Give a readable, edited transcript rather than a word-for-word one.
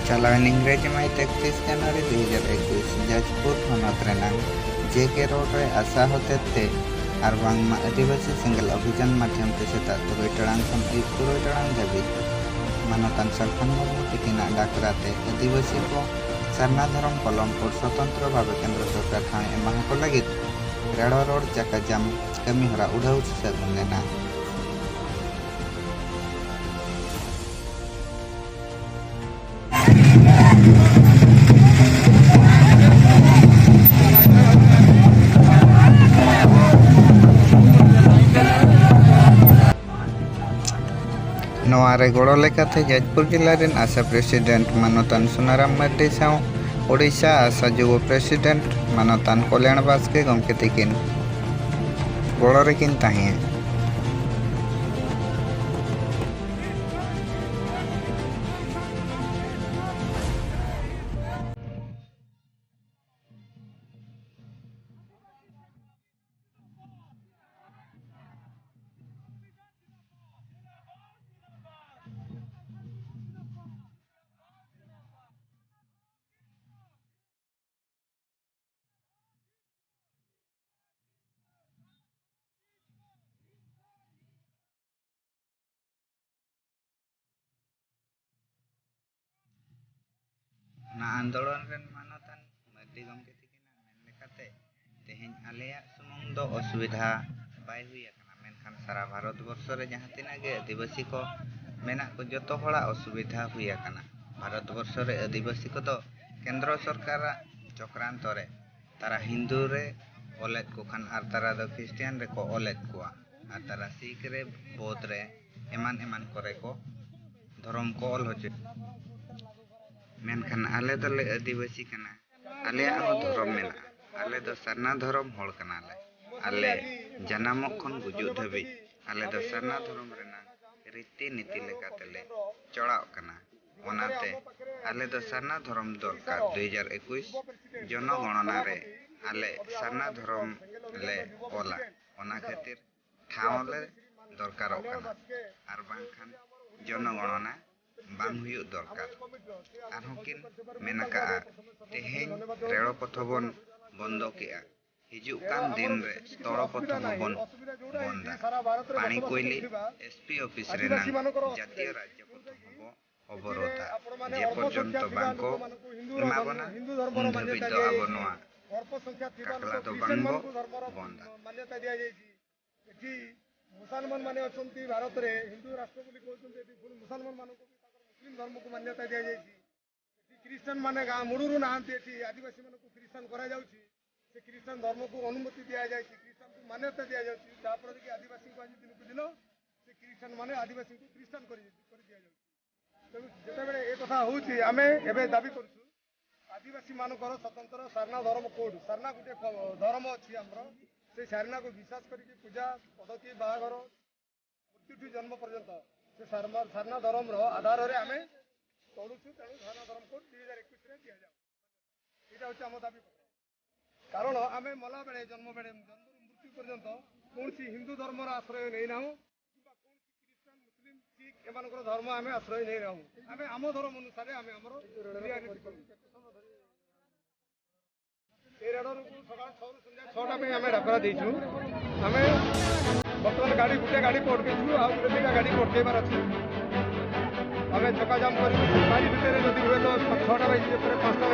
चलावन इंग्रेजी में 31 जनवरी 2021 जाजपुर हनत रेनांग जेके रोड रे आशा होते थे और बांगमा आदिवासी सिंगल अभियान माध्यम से सेता 3 टाड़ांग खन 3 टाड़ांग धाबी मानतान सरखान मुर्मू तिकिना डाकराते आदिवासी को सरना धरम कलम और स्वतंत्र भाव केंद्र सरकार ठाणे एमा को लगित रेड़ा रोड चक्का जाम कमी हरा उड़ाऊ सागुन लेना नोआरे गड़ो लेकाते जाजपुर जिला रेन आशा प्रेसिडेंट मानतान सोनाराम मर्डी साव ओडिशा आशा युवा प्रेसिडेंट मानतान कल्याण बास्के गमके तिकिन गड़ो रेकिन ताहे ना आंदोलन रेन मानतान मर्डी गमके तिकिना मेन लेकाते तेहेन आलेया सुमुंग दो असुविधा बाय हुई आकना मेनखान सारा भारत वर्ष रे जहां तिना गे आदिवासी को मेना को जतो हड़ा असुविधा हुई आकना भारत वर्ष रे आदिवासी को तो केंद्र सरकार चक्रांत रे तारा हिंदू रे ओलेट को खान आर तारा दो क्रिश्चियन रे को ओलेट कोआ आर तारा सिख रे बौद्ध रे एमान एमान करे को धर्म को ओल होचे मेनखान आले दले आदिवासी कना आले आहो धर्म मेना आले दो सरना धर्म होड़ कना आले जनामक खन गुजु धबी आले दो सरना धर्म रेना रीति नीति लेकातेले चढ़ाव कना ओनाते आले दो सरना धर्म दरकार 2021 जनगणना रे आले सरना धर्म ले ओला ओना खातिर ठाव ले दरकार कना आर बांखान जनगणना बांग हुई दरकार आरहोकिन मेनका तेहेन रेल पथबन बंद किया हिजु कान दिन रे स्थल पथ बन बंदा पानी कोइली एसपी ऑफिस रे ना जातीय राज्य पथ हबो अवरोधा जे पर्यंत बांको माबना उन धबी तो आबनवा काकला तो बांगो बंदा मान्यता दिया जायछि एठी मुसलमान माने अछंती भारत रे हिंदू राष्ट्र बोली कहउछन्ती एठी पुनी मुसलमान मानको मुस्लिम धर्म को मान्यता दिया जायछि एठी क्रिश्चियन माने गा मुडुरु नाहंती एठी आदिवासी मानको क्रिश्चियन करा जाउछि से क्रिश्चियन धर्म को अनुमति दिया जायछि क्रिश्चियन को मान्यता दिया जाउछि जा पर कि आदिवासी को आज दिन को दिन से क्रिश्चियन माने आदिवासी को क्रिश्चियन कर दिया जाउछि जेते बेले ए कथा होउछि आमे एबे दाबी करछु आदिवासी मानकर स्वतंत्र सरना धर्म कोड सरना गुटे धर्म अछि हमरो से सरना को विश्वास करके पूजा पद्धति बाहागर मृत्यु जन्म पर्यंत से सरना धर्म रो आधार रे आमे चलुछु तेणु सरना धर्म कोड 2021 रे दिया जाउ एटा होछि हम दाबी कारण आमे मला बेले जन्म मृत्यु पर्यंत कोनसी हिंदू धर्म रो आश्रय नै नाहु किबा कोनसी क्रिश्चियन मुस्लिम सिख एमानकर धर्म आमे आश्रय नै नाहु आमे आम धर्म अनुसार आमे हमरो क्रियानीति करू रेडर को सकाळ 6 रु संध्या 6टा पे आमे डाकरा देछु आमे बर्तमान गाड़ी गुटे गाड़ी कोड केछु आ गुटेटा गाड़ी कोड केबार अछि आमे चका जाम करी गाड़ी भितरे जदी हुए तो 6टा बजे पूरे 5टा